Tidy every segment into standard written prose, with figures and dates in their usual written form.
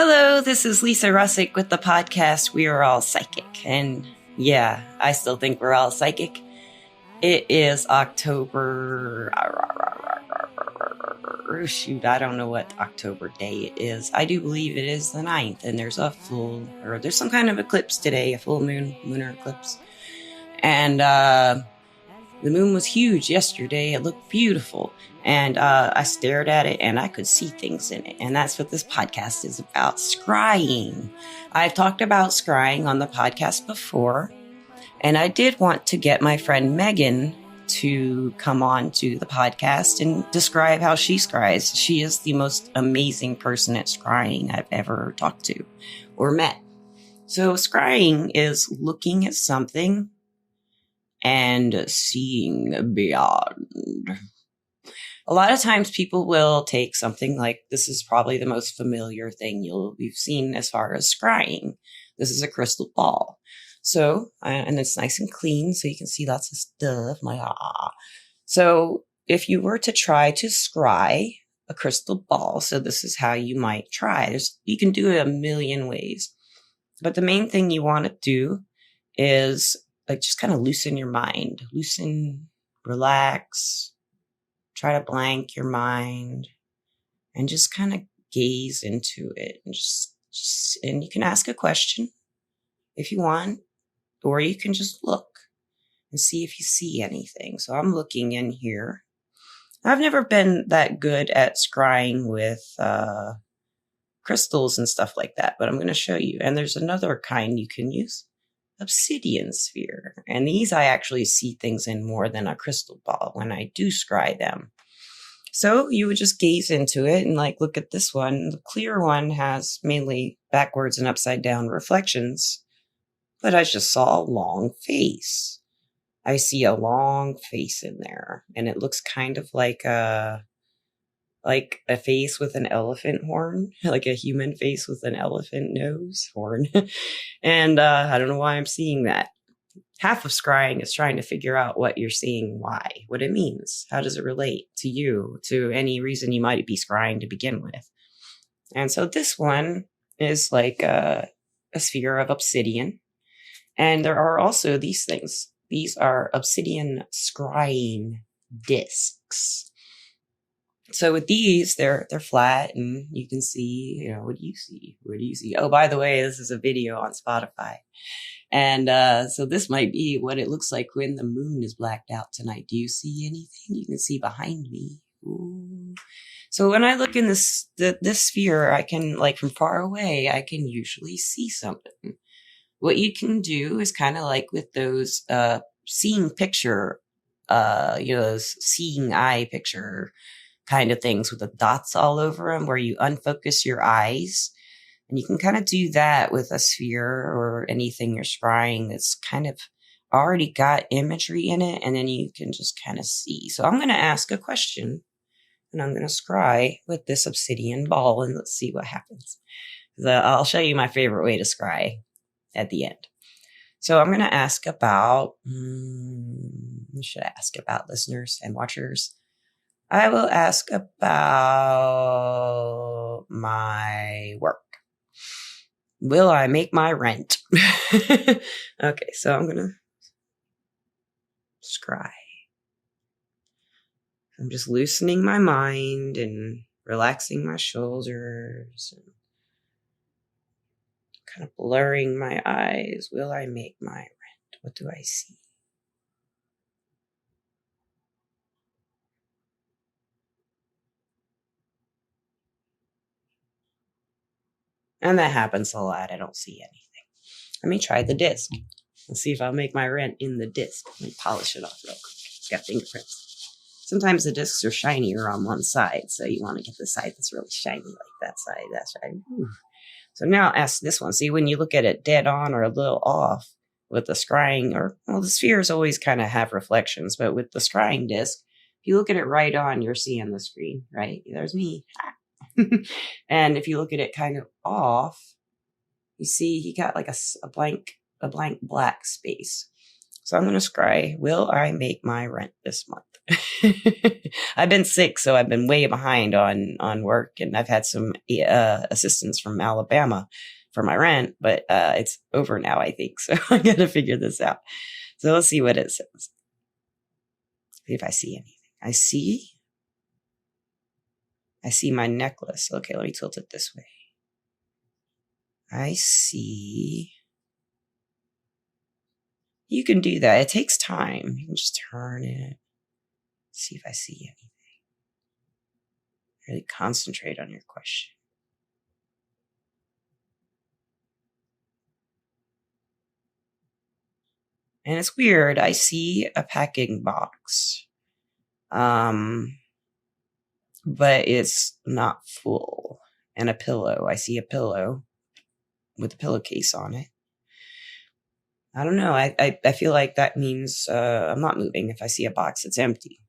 Hello, this is Lisa Russick with the podcast We Are All Psychic. And yeah, I still think we're all psychic. It is October. Shoot, I don't know what October day it is. I do believe it is the 9th, and there's there's some kind of eclipse today, a full lunar eclipse. And the moon was huge yesterday. It looked beautiful. And I stared at it and I could see things in it. And that's what this podcast is about, scrying. I've talked about scrying on the podcast before. And I did want to get my friend Megan to come on to the podcast and describe how she scries. She is the most amazing person at scrying I've ever talked to or met. So scrying is looking at something and seeing beyond. A lot of times people will take something like, this is probably the most familiar thing you've seen as far as scrying. This is a crystal ball. So, and it's nice and clean, so you can see lots of stuff. So if you were to try to scry a crystal ball, so this is how you might try. You can do it a million ways. But the main thing you want to do is just kind of loosen your mind. Loosen, relax. Try to blank your mind and just kind of gaze into it and and you can ask a question if you want, or you can just look and see if you see anything. So I'm looking in here. I've never been that good at scrying with crystals and stuff like that, but I'm going to show you. And there's another kind you can use. Obsidian sphere. And these I actually see things in more than a crystal ball when I do scry them. So you would just gaze into it and look at this one. The clear one has mainly backwards and upside down reflections, but I just saw a long face. I see a long face in there, and it looks kind of like a face with an elephant horn, like a human face with an elephant nose horn. And I don't know why I'm seeing that. Half of scrying is trying to figure out what you're seeing, why, what it means. How does it relate to you, to any reason you might be scrying to begin with? And so this one is like a sphere of obsidian. And there are also these things. These are obsidian scrying discs. So with these, they're flat, and you can see, what do you see? What do you see? Oh, by the way, this is a video on Spotify. And so this might be what it looks like when the moon is blacked out tonight. Do you see anything? You can see behind me. Ooh. So when I look in this sphere, I can, from far away, I can usually see something. What you can do is kind of like with those seeing picture, those seeing eye picture kind of things with the dots all over them, where you unfocus your eyes. And you can kind of do that with a sphere or anything you're scrying that's kind of already got imagery in it, and then you can just kind of see. So I'm going to ask a question, and I'm going to scry with this obsidian ball, and let's see what happens. I'll show you my favorite way to scry at the end. So I'm going to ask about, what should I ask about, listeners and watchers? I will ask about my work. Will I make my rent? Okay, so I'm going to scry. I'm just loosening my mind and relaxing my shoulders and kind of blurring my eyes. Will I make my rent? What do I see? And that happens a lot. I don't see anything. Let me try the disc. Let's see if I'll make my rent in the disc. Let me polish it off real quick. It's got fingerprints. Sometimes the discs are shinier on one side, so you want to get the side that's really shiny, like that side. That's right. Ooh. So now ask this one. See, when you look at it dead on or a little off with the scrying, the spheres always kind of have reflections, but with the scrying disc, if you look at it right on, you're seeing the screen, right? There's me. And if you look at it kind of off, you see he got like a blank black space. So I'm going to scry, will I make my rent this month? I've been sick, so I've been way behind on work, and I've had some assistance from Alabama for my rent, but it's over now, I think. So I gotta figure this out. So let's see what it says. See if I see anything. I see my necklace. Okay, let me tilt it this way. I see. You can do that. It takes time. You can just turn it. See if I see anything. Really concentrate on your question. And it's weird. I see a packing box. But it's not full. And a pillow. I see a pillow with a pillowcase on it. I don't know. I feel like that means I'm not moving if I see a box that's empty.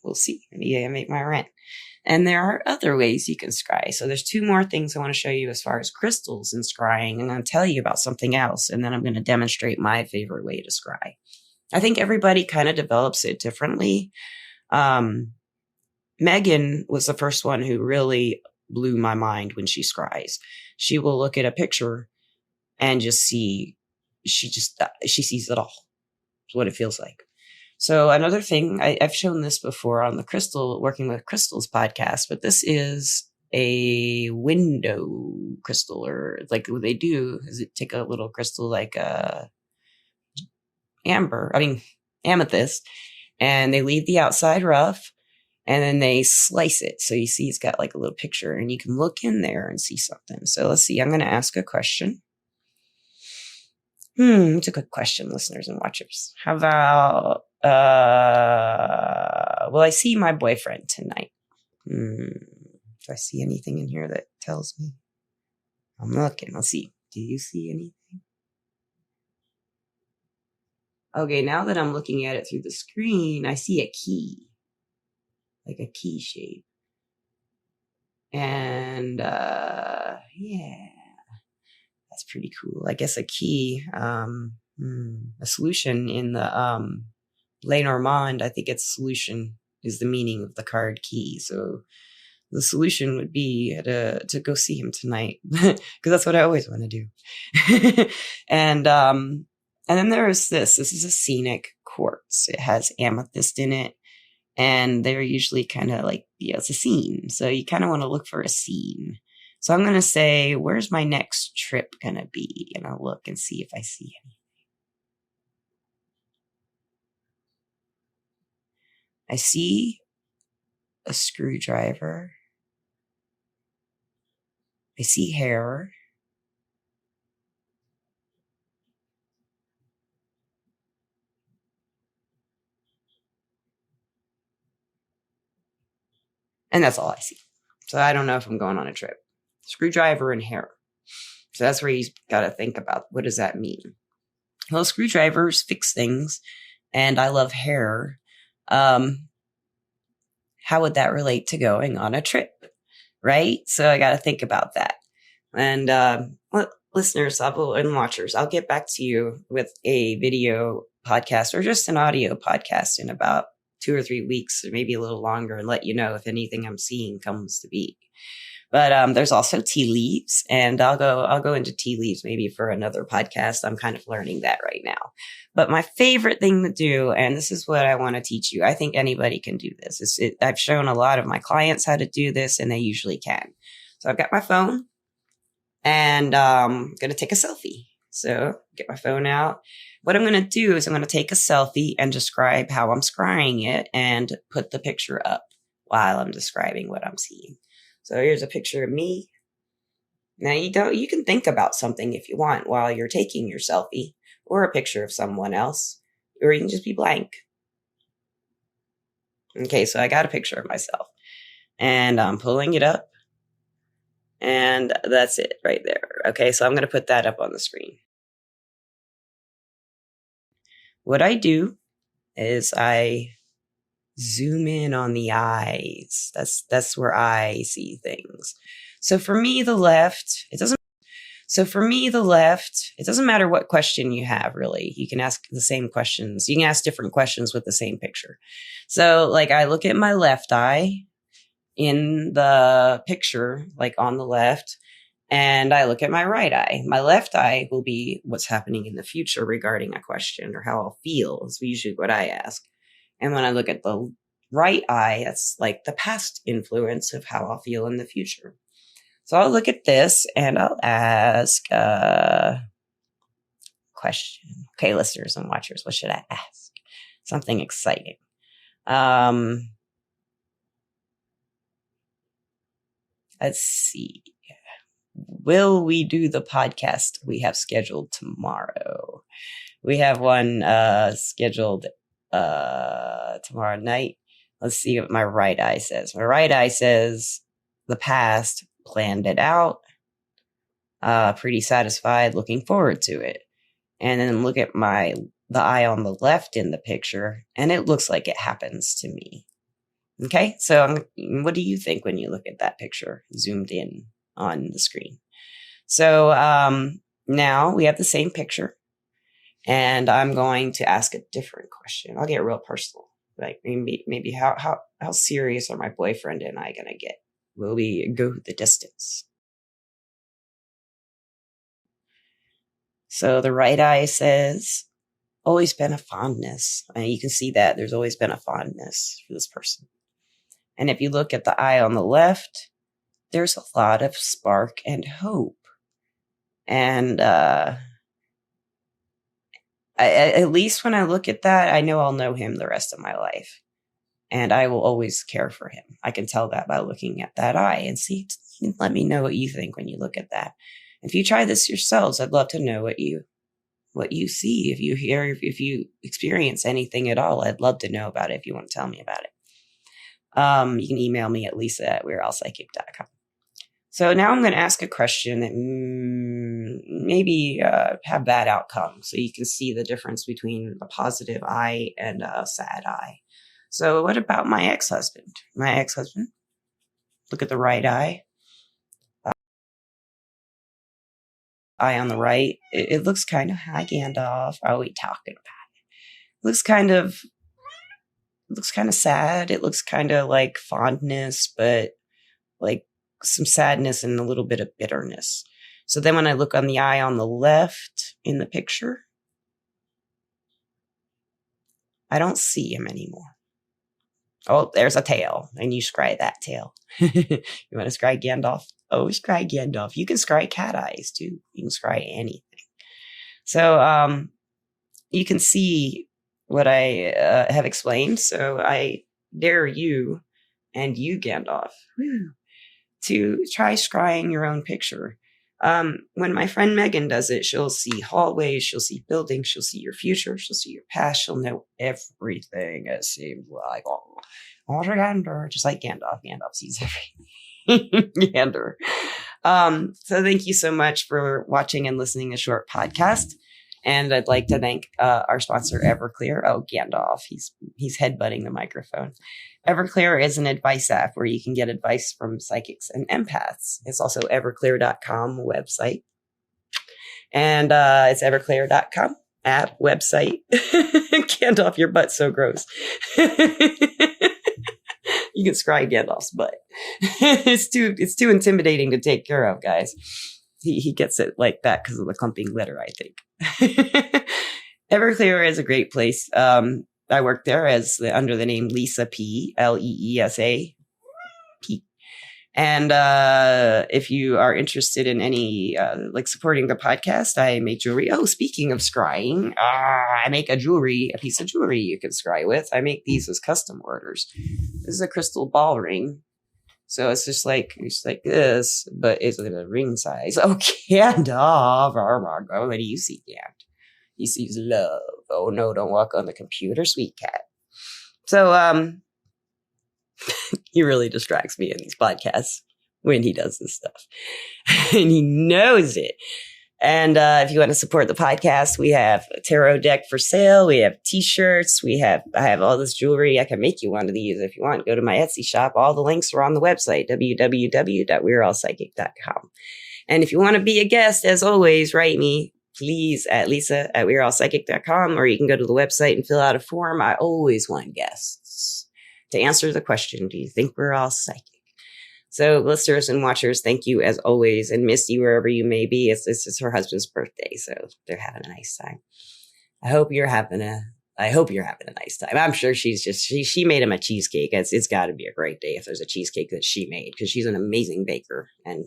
We'll see. Maybe I make my rent. And there are other ways you can scry. So there's 2 more things I want to show you as far as crystals and scrying. I'm going to tell you about something else, and then I'm going to demonstrate my favorite way to scry. I think everybody kind of develops it differently. Megan was the first one who really blew my mind when she scries. She will look at a picture and just see, she sees it all. It's what it feels like. So another thing, I've shown this before on the Working with Crystals podcast, but this is a window crystal, or like what they do is it take a little crystal like amethyst, and they leave the outside rough, and then they slice it. So you see it's got like a little picture, and you can look in there and see something. So let's see, I'm going to ask a question. It's a good question, listeners and watchers. How about, will I see my boyfriend tonight? Do I see anything in here that tells me? I'm looking. Let's see. Do you see anything? Okay, now that I'm looking at it through the screen, I see a key. Like a key shape. And, yeah. That's pretty cool. I guess a key, a solution in the Lenormand, I think it's solution is the meaning of the card key. So the solution would be to go see him tonight, because that's what I always want to do. And then there's this. This is a scenic quartz. It has amethyst in it, and they're usually kind of like, it's a scene. So you kind of want to look for a scene. So I'm going to say, where's my next trip going to be? And I'll look and see if I see anything. I see a screwdriver. I see hair. And that's all I see. So I don't know if I'm going on a trip. Screwdriver and hair. So that's where you got to think about, what does that mean? Well, screwdrivers fix things, and I love hair. How would that relate to going on a trip? Right? So I got to think about that. And listeners and watchers, I'll get back to you with a video podcast or just an audio podcast in about 2 or 3 weeks, or maybe a little longer, and let you know if anything I'm seeing comes to be. But there's also tea leaves, and I'll go into tea leaves maybe for another podcast. I'm kind of learning that right now. But my favorite thing to do, and this is what I want to teach you, I think anybody can do this. I've shown a lot of my clients how to do this, and they usually can. So I've got my phone, and I'm going to take a selfie. So get my phone out. What I'm going to do is I'm going to take a selfie and describe how I'm scrying it, and put the picture up while I'm describing what I'm seeing. So here's a picture of me. Now you can think about something if you want while you're taking your selfie, or a picture of someone else, or you can just be blank. Okay, so I got a picture of myself, and I'm pulling it up, and that's it right there. Okay, so I'm going to put that up on the screen. What I do is I zoom in on the eyes. That's where I see things. So for me, the left, it doesn't. So for me, the left, it doesn't matter what question you have, really. You can ask the same questions. You can ask different questions with the same picture. So like I look at my left eye in the picture, like on the left, and I look at my right eye. My left eye will be what's happening in the future regarding a question or how I'll feel is usually what I ask. And when I look at the right eye, that's like the past influence of how I'll feel in the future. So I'll look at this and I'll ask a question. Okay, listeners and watchers, what should I ask? Something exciting. Let's see. Will we do the podcast we have scheduled tomorrow? We have one scheduled tomorrow night. Let's see what my right eye says. My right eye says the past, planned it out, pretty satisfied, looking forward to it. And then look at the eye on the left in the picture, and it looks like it happens to me. Okay, so what do you think when you look at that picture zoomed in on the screen? So now we have the same picture, and I'm going to ask a different question. I'll get real personal. Like maybe how serious are my boyfriend and I gonna get? Will we go the distance? So the right eye says, always been a fondness. And you can see that there's always been a fondness for this person. And if you look at the eye on the left, there's a lot of spark and hope. And at least when I look at that, I know I'll know him the rest of my life. And I will always care for him. I can tell that by looking at that eye and see. Let me know what you think when you look at that. If you try this yourselves, I'd love to know what you see. If you hear, if you experience anything at all, I'd love to know about it if you want to tell me about it. You can email me at lisa@weareallpsychic.com. So now I'm going to ask a question that maybe have that outcome. So you can see the difference between a positive eye and a sad eye. So what about my ex-husband? Look at the right eye. Eye on the right. It looks kind of, hi Gandalf. Are we talking about it? Looks kind of sad. It looks kind of like fondness, but like some sadness and a little bit of bitterness. So then when I look on the eye on the left in the picture, I don't see him anymore. Oh, there's a tail, and you scry that tail. You want to scry Gandalf? Oh, scry Gandalf. You can scry cat eyes, too. You can scry anything. So you can see what I have explained. So I dare you, and you, Gandalf, to try scrying your own picture. When my friend Megan does it, she'll see hallways, she'll see buildings, she'll see your future, she'll see your past, she'll know everything, it seems like. Gander, just like Gandalf. Gandalf sees everything. Gander. So thank you so much for watching and listening to short podcast. And I'd like to thank our sponsor, Everclear. Oh, Gandalf, he's headbutting the microphone. Everclear is an advice app where you can get advice from psychics and empaths. It's also everclear.com website. And it's everclear.com app website. Gandalf, your butt's so gross. You can scry Gandalf's butt. It's too intimidating to take care of, guys. He gets it like that because of the clumping glitter, I think. Everclear is a great place. I worked there under the name Lisa P, Leesa P. And if you are interested in any like supporting the podcast, I make jewelry. Oh, speaking of scrying, I make a piece of jewelry you can scry with. I make these as custom orders. This is a crystal ball ring. So it's just like this, but it's like a ring size. Oh, Gandalf. Oh my God, what do you see, Gandalf? He sees love. Oh no, don't walk on the computer, sweet cat. So, he really distracts me in these podcasts when he does this stuff. And he knows it. And if you want to support the podcast, we have a tarot deck for sale. We have t-shirts. I have all this jewelry. I can make you one of these if you want. Go to my Etsy shop. All the links are on the website, www.weareallpsychic.com. And if you want to be a guest, as always, write me, please, at lisa@weareallpsychic.com, or you can go to the website and fill out a form. I always want guests to answer the question, do you think we're all psychic? So listeners and watchers, thank you as always. And Misty, wherever you may be, it's her husband's birthday, so they're having a nice time. I hope you're having a nice time. I'm sure she made him a cheesecake. It's got to be a great day if there's a cheesecake that she made, because she's an amazing baker and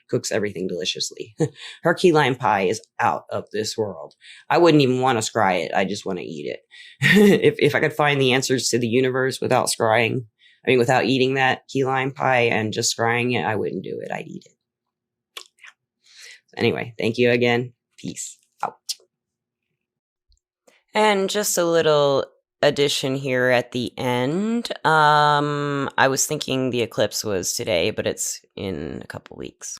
cooks everything deliciously. Her key lime pie is out of this world. I wouldn't even want to scry it. I just want to eat it. If I could find the answers to the universe without eating that key lime pie and just scrying it, I wouldn't do it. I'd eat it. Anyway, thank you again. Peace out. And just a little addition here at the end. I was thinking the eclipse was today, but it's in a couple weeks.